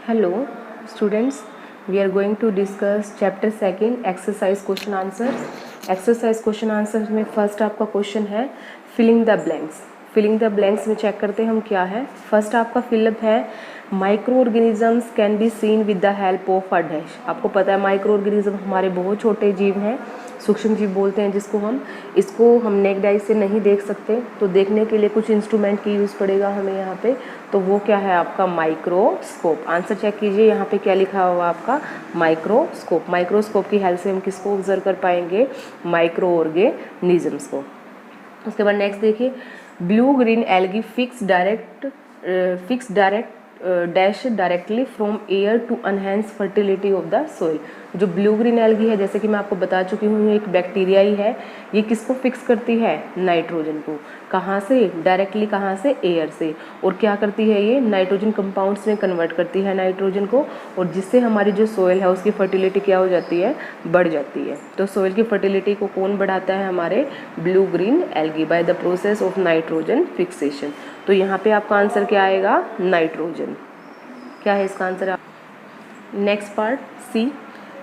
Hello students, we are going to discuss chapter 2 exercise question answers. Exercise question answers में first आपका question है filling the blanks. Filling the blanks में check करते हैं हम क्या है. फर्स्ट आपका फिलअप है microorganisms can be seen with the help of a dash. आपको पता है माइक्रो ऑर्गेनिज्म हमारे बहुत छोटे जीव हैं, सूक्ष्म जीव बोलते हैं जिसको हम. इसको हम नेक्ड आई से नहीं देख सकते, तो देखने के लिए कुछ इंस्ट्रूमेंट की यूज़ पड़ेगा हमें यहाँ पे. तो वो क्या है आपका माइक्रोस्कोप. आंसर चेक कीजिए यहाँ पे क्या लिखा हुआ आपका माइक्रोस्कोप. माइक्रोस्कोप की हेल्प से हम किसको ऑब्जर्व कर पाएंगे, माइक्रो ऑर्गेनिजम्स को. उसके बाद नेक्स्ट देखिए blue green algae fix direct dash directly from air to enhance fertility of the soil. जो ब्लू ग्रीन एल्गी है जैसे कि मैं आपको बता चुकी हूँ एक बैक्टीरिया ही है. ये किसको फिक्स करती है, नाइट्रोजन को. कहाँ से, डायरेक्टली कहाँ से, एयर से. और क्या करती है ये नाइट्रोजन कंपाउंड्स में कन्वर्ट करती है नाइट्रोजन को, और जिससे हमारी जो सोइल है उसकी फर्टिलिटी क्या हो जाती है, बढ़ जाती है. तो सोइल की फर्टिलिटी को कौन बढ़ाता है, हमारे blue green algae by the process of nitrogen fixation. तो यहाँ पे आपका आंसर क्या आएगा, नाइट्रोजन. क्या है इसका answer. Next part C,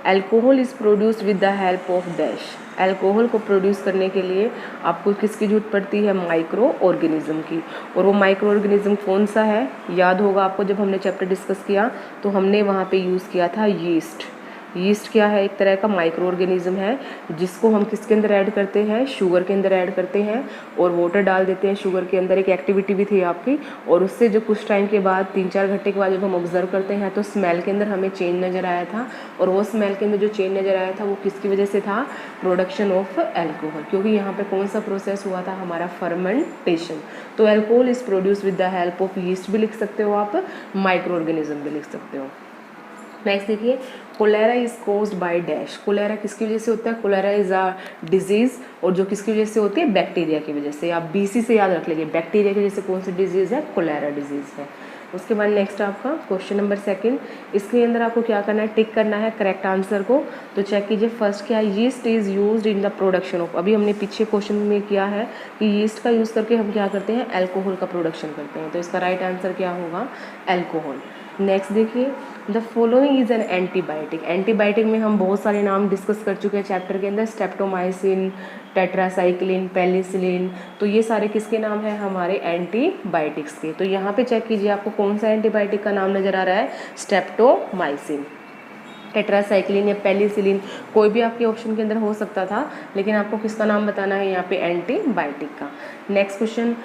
alcohol is produced with the help of dash. Alcohol को प्रोड्यूस करने के लिए आपको किसकी जरूरत पड़ती है, माइक्रो ऑर्गेनिज्म की. और वो माइक्रो ऑर्गेनिज्म कौन सा है, याद होगा आपको जब हमने चैप्टर डिस्कस किया तो हमने वहाँ पे यूज़ किया था यीस्ट. यीस्ट क्या है, एक तरह का माइक्रो ऑर्गेनिज्म है जिसको हम किसके अंदर ऐड करते हैं, शुगर के अंदर ऐड करते हैं और वाटर डाल देते हैं शुगर के अंदर. एक एक्टिविटी भी थी आपकी. और उससे जो कुछ टाइम के बाद 3-4 घंटे के बाद जब हम ऑब्जर्व करते हैं तो स्मेल के अंदर हमें चेंज नज़र आया था. और वो स्मेल के अंदर जो चेंज नज़र आया था वो किसकी वजह से था, प्रोडक्शन ऑफ एल्कोहल. क्योंकि यहाँ पे कौन सा प्रोसेस हुआ था, हमारा फर्मेंटेशन. तो alcohol is produce with the help of yeast भी लिख सकते हो आप, माइक्रो ऑर्गेनिज्म भी लिख सकते हो. नेक्स्ट देखिए cholera is caused by dash. Cholera किसकी वजह से होता है, कोलेरा इज अ डिजीज़. और जो किसकी वजह से होती है, बैक्टीरिया की वजह से. आप बीसी से याद रख लीजिए, बैक्टीरिया की वजह से कौन सी डिजीज़ है, कोलेरा डिजीज़ है. उसके बाद नेक्स्ट आपका क्वेश्चन नंबर 2. इसके अंदर आपको क्या करना है, टिक करना है करेक्ट आंसर को. तो चेक कीजिए फर्स्ट क्या है, yeast is used in the production of. अभी हमने पीछे क्वेश्चन में किया है कि यीस्ट का यूज़ करके हम क्या करते हैं, एल्कोहल का प्रोडक्शन करते हैं. तो इसका राइट आंसर क्या होगा, एल्कोहल. नेक्स्ट देखिए the following is an antibiotic. Antibiotic में हम बहुत सारे नाम डिस्कस कर चुके हैं चैप्टर के अंदर, स्ट्रेप्टोमाइसिन, टेट्रासाइक्लिन, पेनिसिलिन. तो ये सारे किसके नाम हैं, हमारे एंटीबायोटिक्स के. तो यहाँ पे चेक कीजिए आपको कौन सा एंटीबायोटिक का नाम नज़र आ रहा है, स्ट्रेप्टोमाइसिन, टेट्रासाइक्लिन या पेनिसिलिन. कोई भी आपके ऑप्शन के अंदर हो सकता था, लेकिन आपको किसका नाम बताना है यहाँ पे, एंटीबायोटिक का. Next question,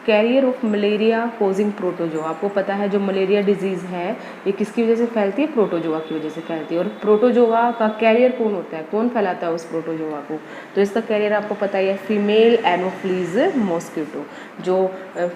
carrier of malaria causing protozoa. आपको पता है जो मलेरिया डिजीज़ है ये किसकी वजह से फैलती है, प्रोटोजोआ की वजह से फैलती है. और प्रोटोजोआ का कैरियर कौन होता है, कौन फैलाता है उस प्रोटोजोआ को. तो इसका कैरियर आपको पता ही है, फीमेल एनोफ्लीज मॉस्किटो. जो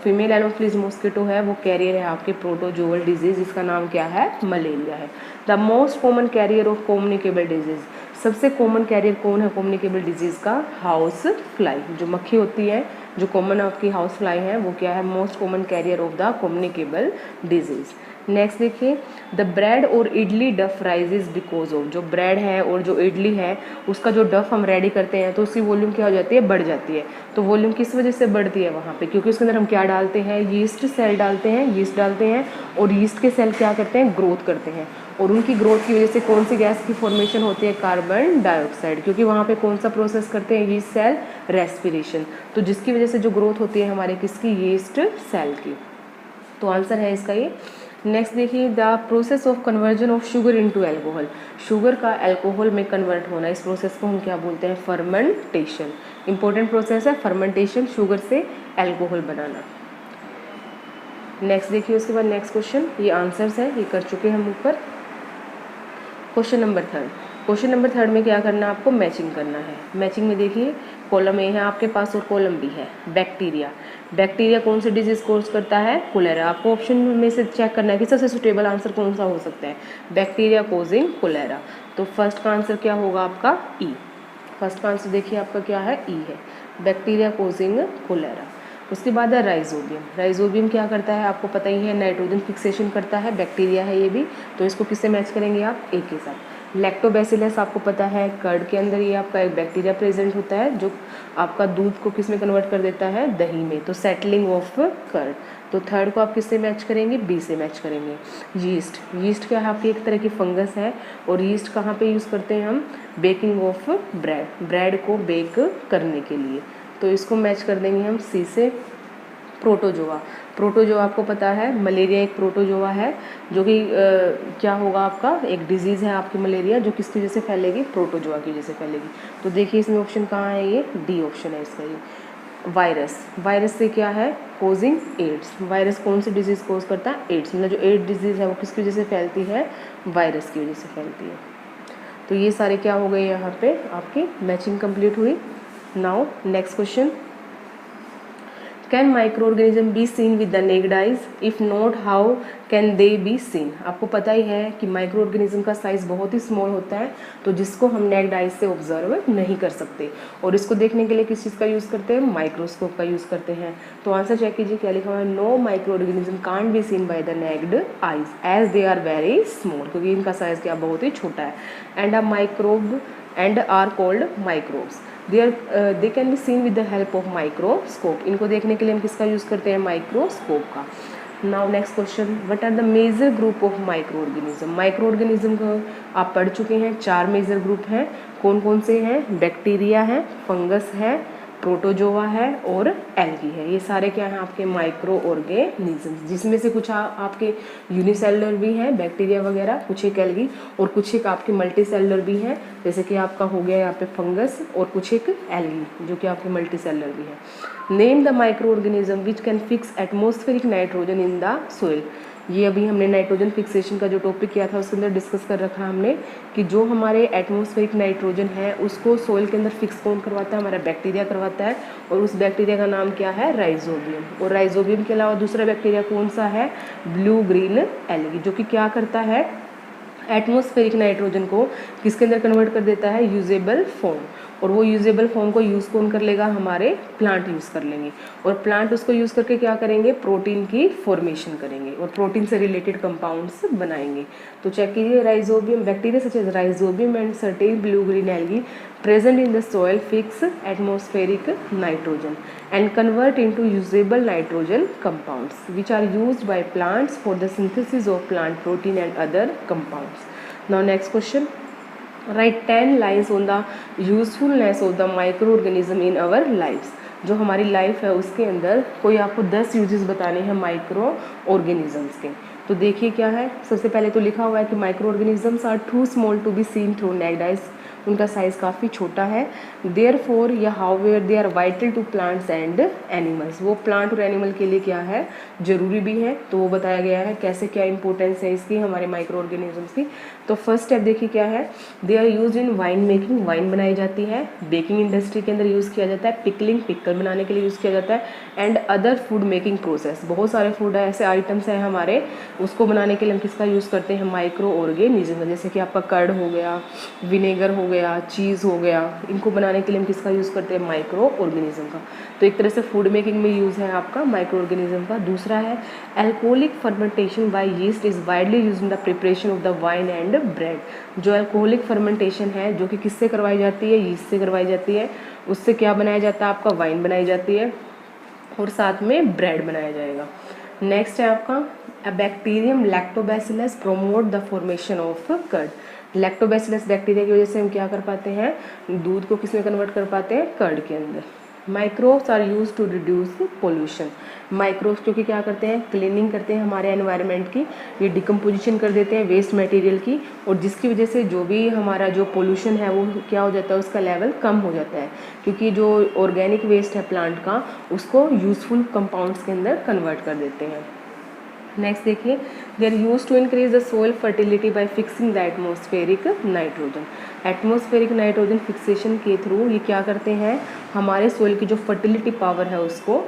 फीमेल एनोफ्लीज मॉस्किटो है वो कैरियर है आपके प्रोटोजोअल डिजीज़, जिसका नाम क्या है, मलेरिया है. The most common carrier of communicable disease. सबसे कॉमन कैरियर कौन है कम्युनिकेबल डिजीज़ का, हाउस फ्लाई. जो मक्खी होती है, जो कॉमन आपकी हाउस फ्लाई है, वो क्या है, most common carrier of the communicable disease. Next देखिए द ब्रेड और इडली डफ राइजेज बिकॉज ऑफ. जो ब्रेड है और जो इडली है उसका जो डफ हम रेडी करते हैं तो उसकी वॉल्यूम क्या हो जाती है, बढ़ जाती है. तो वॉल्यूम किस वजह से बढ़ती है वहाँ पे, क्योंकि उसके अंदर हम क्या डालते हैं, यीस्ट सेल डालते हैं, यीस्ट डालते हैं. और यीस्ट के सेल क्या करते हैं, ग्रोथ करते हैं. और उनकी ग्रोथ की वजह से कौन सी गैस की फॉर्मेशन होती है, कार्बन डाइऑक्साइड. क्योंकि वहाँ पे कौन सा प्रोसेस करते हैं, यीस्ट सेल रेस्पिरेशन. तो जिसकी वजह से जो ग्रोथ होती है हमारे किसकी, यीस्ट सेल की. तो आंसर है इसका ये. नेक्स्ट देखिए the process of conversion of sugar into alcohol. Sugar का एल्कोहल में कन्वर्ट होना, इस प्रोसेस को हम क्या बोलते हैं, फर्मेंटेशन. इंपॉर्टेंट प्रोसेस है फर्मेंटेशन, शुगर से एल्कोहल बनाना. नेक्स्ट देखिए उसके बाद नेक्स्ट क्वेश्चन, ये आंसर्स हैं, ये कर चुके हैं हम ऊपर. Question number 3. क्वेश्चन नंबर 3 में क्या करना है आपको, मैचिंग करना है. मैचिंग में देखिए कॉलम ए है आपके पास और कॉलम बी है, बैक्टीरिया. बैक्टीरिया कौन सी डिजीज कोर्स करता है, कोलेरा. आपको ऑप्शन में से चेक करना है कि सबसे सुटेबल आंसर कौन सा हो सकता है, बैक्टीरिया कोजिंग कोलेरा. तो फर्स्ट का आंसर क्या होगा आपका, ई. फर्स्ट का आंसर देखिए आपका क्या है, ई है, बैक्टीरिया कोजिंग कोलेरा. उसके बाद है राइजोबियम. राइजोबियम क्या करता है आपको पता ही है, नाइट्रोजन फिक्सेशन करता है, बैक्टीरिया है ये भी. तो इसको किससे मैच करेंगे आप, ए के साथ. लैक्टोबैसिलस आपको पता है कर्ड के अंदर ये आपका एक बैक्टीरिया प्रेजेंट होता है जो आपका दूध को किस में कन्वर्ट कर देता है, दही में. तो सेटलिंग ऑफ कर्ड. तो थर्ड को आप किससे मैच करेंगे, बी से मैच करेंगे। यीस्ट, यीस्ट क्या है आपकी एक तरह की फंगस है, और यीस्ट कहाँ पे यूज़ करते हैं हम, बेकिंग ऑफ ब्रेड, ब्रेड को बेक करने के लिए, तो इसको मैच कर देंगे हम सी से। प्रोटोजोआ, प्रोटोजोआ आपको पता है मलेरिया एक प्रोटोजोआ है, जो कि क्या होगा आपका एक डिजीज़ है आपकी मलेरिया, जो किसकी वजह से फैलेगी, प्रोटोजोआ की वजह से फैलेगी। तो देखिए इसमें ऑप्शन कहाँ है, ये डी ऑप्शन है इसका। ये वायरस, वायरस से क्या है, कोजिंग एड्स, वायरस कौन सी डिजीज़ कोज करता है, एड्स, मतलब जो एड्स डिजीज़ है वो किसकी वजह से फैलती है, वायरस की वजह से फैलती है। तो ये सारे क्या हो गए यहाँ पे आपकी मैचिंग कंप्लीट हुई। Now next question, can micro organism B seen with the naked eyes, if not how can they be seen. आपको पता ही है कि माइक्रो ऑर्गेनिज्म का साइज़ बहुत ही स्मॉल होता है, तो जिसको हम नेक्ड आइज से ऑब्जर्व नहीं कर सकते, और इसको देखने के लिए किस चीज़ का यूज़ करते हैं, माइक्रोस्कोप का यूज़ करते हैं। तो आंसर चेक कीजिए क्या लिखा हुआ है, no microorganism can't be seen by the naked eyes as they are very small, क्योंकि इनका साइज़ क्या बहुत ही छोटा है। And a microbe and are called microbes, they can be seen with the help of microscope, इनको देखने के लिए हम किसका यूज़ करते हैं, माइक्रोस्कोप का। Now next question, what are the major group of microorganism. Microorganism को आप पढ़ चुके हैं, 4 मेजर ग्रुप हैं, कौन कौन से हैं, बैक्टीरिया है, फंगस है, प्रोटोजोआ है और एल्गी है। ये सारे क्या हैं आपके माइक्रो ऑर्गेनिज्म्स, जिसमें से कुछ आपके यूनिसेलुलर भी हैं बैक्टीरिया वगैरह, कुछ एक एल्गी, और कुछ एक आपके मल्टी सेलुलर भी हैं, जैसे कि आपका हो गया यहाँ पे फंगस, और कुछ एक एल्गी जो कि आपके मल्टी सेलुलर भी है। Name the micro organism which can fix atmospheric nitrogen in the soil. ये अभी हमने नाइट्रोजन फिक्सेशन का जो टॉपिक किया था उसके अंदर डिस्कस कर रखा है हमने, कि जो हमारे एटमॉस्फेरिक नाइट्रोजन है उसको सोइल के अंदर फिक्स कौन करवाता है, हमारा बैक्टीरिया करवाता है, और उस बैक्टीरिया का नाम क्या है, राइजोबियम। और राइजोबियम के अलावा दूसरा बैक्टीरिया कौन सा है, ब्लू ग्रीन एल्गी, जो कि क्या करता है, एटमॉस्फेरिक नाइट्रोजन को किसके अंदर कन्वर्ट कर देता है, यूजेबल फॉर्म, और वो यूजेबल फॉर्म को यूज़ कौन कर लेगा, हमारे प्लांट यूज़ कर लेंगे, और प्लांट उसको यूज़ करके क्या करेंगे, प्रोटीन की फॉर्मेशन करेंगे और प्रोटीन से रिलेटेड कंपाउंड्स बनाएंगे। तो चेक कीजिए, rhizobium, bacteria such as rhizobium and certain blue green algae present in the soil fix atmospheric nitrogen and convert into usable nitrogen compounds which are used by plants for the synthesis of plant protein and other compounds. Now next question, write 10 lines on the usefulness of the microorganism in our lives. जो हमारी life है उसके अंदर कोई आपको 10 uses बताने हैं micro organisms के। तो देखिए क्या है, सबसे पहले तो लिखा हुआ है कि microorganisms are too small to be seen through naked eyes, उनका साइज़ काफ़ी छोटा है। देयर फोर या however they are vital to plants and animals, वो प्लांट और एनिमल के लिए क्या है, ज़रूरी भी है। तो वो बताया गया है कैसे क्या इंपॉर्टेंस है इसकी हमारे माइक्रो ऑर्गेनिजम्स की। तो फर्स्ट स्टेप देखिए क्या है, they are use in wine making, wine बनाई जाती है, बेकिंग इंडस्ट्री के अंदर यूज़ किया जाता है, पिकलिंग, पिकल बनाने के लिए यूज़ किया जाता है, and other food making process, बहुत सारे फूड ऐसे आइटम्स हैं हमारे, उसको बनाने के लिए हम किसका यूज़ करते हैं, माइक्रो ऑर्गेनिज्म, जैसे कि आपका कर्ड हो गया, विनेगर हो गया, चीज़ हो गया, इनको बनाने के लिए हम किसका यूज़ करते हैं, माइक्रो ऑर्गेनिज्म का। तो एक तरह से फूड मेकिंग में यूज़ है आपका माइक्रो ऑर्गेनिज्म का। दूसरा है alcoholic fermentation by yeast is widely use in the preparation of the wine and bread. जो अल्कोहलिक फर्मेंटेशन है जो कि किससे करवाई जाती है, यीस्ट से करवाई जाती है, उससे क्या बनाया जाता है, आपका वाइन बनाई जाती है और साथ में ब्रेड बनाया जाएगा। नेक्स्ट है आपका bacterium lactobacillus promote the formation of curd. Lactobacillus bacteria की वजह से हम क्या कर पाते हैं, दूध को किस में कन्वर्ट कर पाते हैं, कर्ड के अंदर। Microbes are use to reduce pollution, microbes क्योंकि क्या करते हैं, क्लीनिंग करते हैं हमारे एनवायरनमेंट की, ये डिकम्पोजिशन कर देते हैं वेस्ट मटेरियल की, और जिसकी वजह से जो भी हमारा जो पोल्यूशन है वो क्या हो जाता है, उसका लेवल कम हो जाता है, क्योंकि जो ऑर्गेनिक वेस्ट है प्लांट का उसको यूजफुल कंपाउंड्स के अंदर कन्वर्ट कर देते हैं। नेक्स्ट देखिए, they are use to increase the soil fertility by fixing the atmospheric nitrogen. Atmospheric nitrogen fixation के थ्रू ये क्या करते हैं, हमारे सोइल की जो फर्टिलिटी पावर है उसको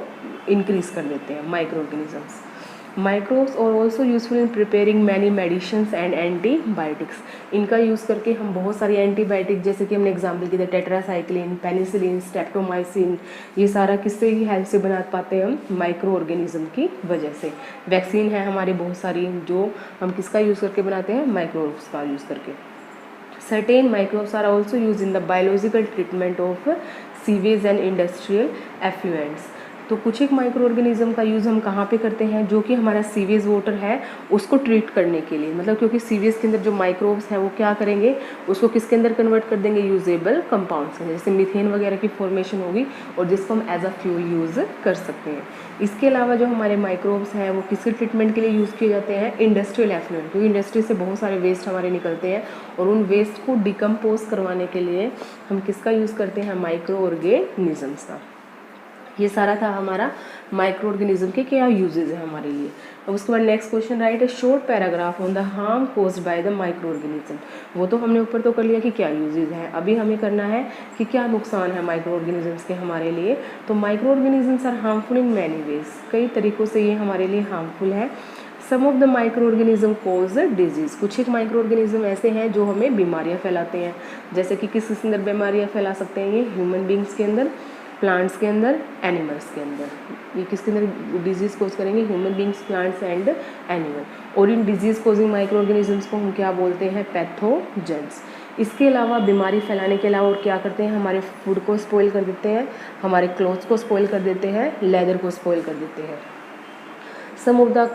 इंक्रीज कर देते हैं माइक्रो ऑर्गेनिजम्स। माइक्रोब्स और also useful in preparing many medicines and antibiotics. इनका यूज़ करके हम बहुत सारी एंटीबायोटिक, जैसे कि हमने एग्जाम्पल की थी टेट्रासाइक्लिन, पेनिसिलिन, स्ट्रेप्टोमाइसिन, ये सारा किससे ही हेल्प से बना पाते हैं हम, माइक्रो ऑर्गेनिज्म की वजह से। वैक्सीन है हमारी बहुत सारी जो हम किसका यूज़ करके बनाते हैं, माइक्रोब्स का यूज़ करके। Certain microbes are also use in the biological treatment of sewage and industrial effluents. तो कुछ एक माइक्रो ऑर्गेनिज्म का यूज़ हम कहाँ पे करते हैं, जो कि हमारा सीवेज वाटर है उसको ट्रीट करने के लिए, मतलब क्योंकि सीवेज के अंदर जो माइक्रोब्स हैं वो क्या करेंगे, उसको किसके अंदर कन्वर्ट कर देंगे, यूजेबल कंपाउंड्स के, जैसे मीथेन वगैरह की फॉर्मेशन होगी और जिसको हम एज अ फ्यूल यूज़ कर सकते हैं। इसके अलावा जो हमारे माइक्रोब्स हैं वो किसके ट्रीटमेंट के लिए यूज़ किए जाते हैं, इंडस्ट्रियल एफ्लुएंट, क्योंकि इंडस्ट्री से बहुत सारे वेस्ट हमारे निकलते हैं और उन वेस्ट को डिकम्पोज करवाने के लिए हम किसका यूज़ करते हैं, माइक्रो ऑर्गेनिजम्स का। ये सारा था हमारा माइक्रो ऑर्गेनिज्म के क्या यूजेज है हमारे लिए। अब उसके बाद next question, right A short paragraph on the harm caused by the micro organism. वो तो हमने ऊपर तो कर लिया कि क्या यूजेज हैं, अभी हमें करना है कि क्या नुकसान है माइक्रो ऑर्गेनिजम्स के हमारे लिए। तो microorganisms are harmful in many ways, कई तरीक़ों से ये हमारे लिए हार्मफुल है। Some of the microorganism cause diseases, कुछ एक माइक्रो ऑर्गेनिज्म ऐसे हैं जो हमें बीमारियाँ फैलाते हैं, जैसे कि किस अंदर बीमारियाँ फैला सकते हैं, ये ह्यूमन बींग्स के अंदर, प्लांट्स के अंदर, एनिमल्स के अंदर। ये किसके अंदर डिजीज़ कोज करेंगे, human beings, plants and animal. और इन डिजीज़ कोजिंग माइक्रो ऑर्गेनिजम्स को हम क्या बोलते हैं, पैथोजेंस। इसके अलावा बीमारी फैलाने के अलावा और क्या करते हैं, हमारे फूड को स्पॉइल कर देते हैं, हमारे क्लोथ्स को स्पॉइल कर देते हैं, लेदर को स्पॉइल कर देते हैं। Some of the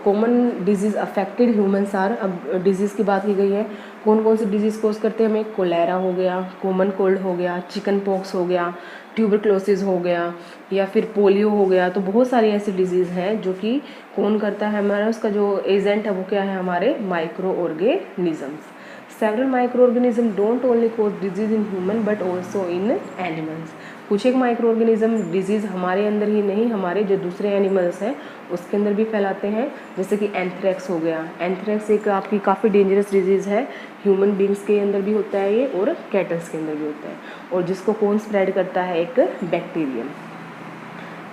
common diseases affected humans are, अब डिजीज़ की बात की गई है, कौन कौन सी डिजीज़ कोज करते हैं हमें, कोलेरा हो गया, कॉमन कोल्ड हो गया, चिकन पॉक्स हो गया, ट्यूबरक्लोसिस हो गया, या फिर पोलियो हो गया। तो बहुत सारी ऐसी डिजीज़ हैं जो कि कौन करता है, हमारा उसका जो एजेंट है वो क्या है, हमारे microorganisms. Several microorganism don't only cause disease in human but also in animals. कुछ एक माइक्रो ऑर्गेनिज्म डिजीज़ हमारे अंदर ही नहीं, हमारे जो दूसरे एनिमल्स हैं उसके अंदर भी फैलाते हैं, जैसे कि एंथ्रेक्स हो गया। एंथ्रेक्स एक आपकी काफ़ी डेंजरस डिजीज़ है, ह्यूमन बींग्स के अंदर भी होता है ये और कैटल्स के अंदर भी होता है, और जिसको कौन स्प्रेड करता है, एक bacterium.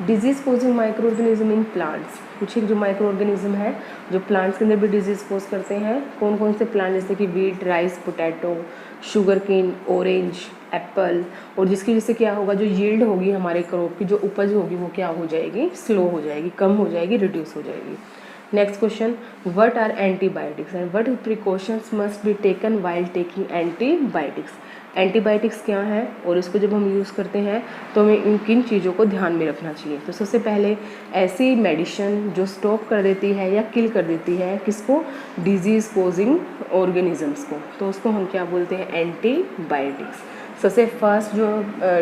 Disease causing micro organism in plants, कुछ एक जो माइक्रो ऑर्गेनिज्म है जो प्लांट्स के अंदर भी डिजीज़ कोज करते हैं, कौन कौन से प्लांट, जैसे कि wheat, rice, potato, sugar cane, orange, apple, और जिसकी वजह से क्या होगा, जो यील्ड होगी हमारे क्रॉप की, जो उपज होगी वो क्या हो जाएगी, स्लो हो जाएगी, कम हो जाएगी, रिड्यूस हो जाएगी। Next question, what are antibiotics and what precautions must be taken while taking antibiotics. Antibiotics क्या है और इसको जब हम यूज़ करते हैं तो हमें इन किन चीज़ों को ध्यान में रखना चाहिए। तो सबसे पहले ऐसी मेडिसिन जो स्टॉप कर देती है या किल कर देती है किसको, डिजीज़ कोजिंग ऑर्गेनिजम्स को, तो उसको हम क्या बोलते हैं, एंटीबायोटिक्स। सबसे फर्स्ट जो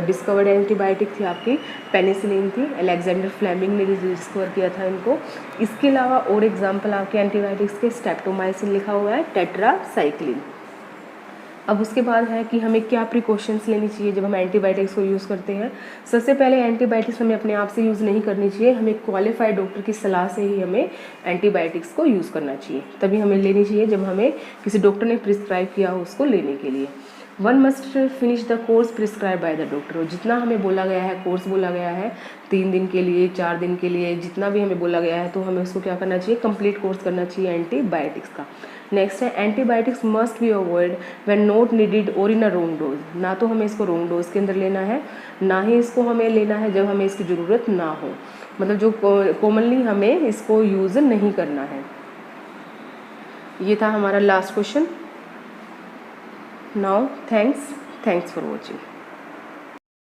डिस्कवर्ड एंटीबायोटिक थी आपकी पेनिसिलिन थी, अलेक्जेंडर फ्लेमिंग ने डिस्कवर किया था इनको। इसके अलावा और एग्जांपल आपके एंटीबायोटिक्स के स्ट्रेप्टोमाइसिन लिखा हुआ है, टेट्रासाइक्लिन। अब उसके बाद है कि हमें क्या प्रिकॉशंस लेनी चाहिए जब हम एंटीबायोटिक्स को यूज़ करते हैं। सबसे पहले एंटीबायोटिक्स हमें अपने आप से यूज़ नहीं करनी चाहिए, हमें क्वालिफाइड डॉक्टर की सलाह से ही हमें एंटीबायोटिक्स को यूज़ करना चाहिए, तभी हमें लेनी चाहिए जब हमें किसी डॉक्टर ने प्रिस्क्राइब किया हो उसको लेने के लिए। One must finish the course prescribe by the doctor, जितना हमें बोला गया है, कोर्स बोला गया है 3 दिन के लिए, 4 दिन के लिए, जितना भी हमें बोला गया है तो हमें उसको क्या करना चाहिए, कंप्लीट कोर्स करना चाहिए एंटीबायोटिक्स का। नेक्स्ट है antibiotics must be avoid when not needed और इन अ रॉन्ग डोज, ना तो हमें इसको रॉन्ग डोज के अंदर लेना है, ना ही इसको हमें लेना है जब हमें इसकी ज़रूरत ना हो, मतलब जो कॉमनली हमें इसको यूज़ नहीं करना है। ये था हमारा last question. Now thanks for watching.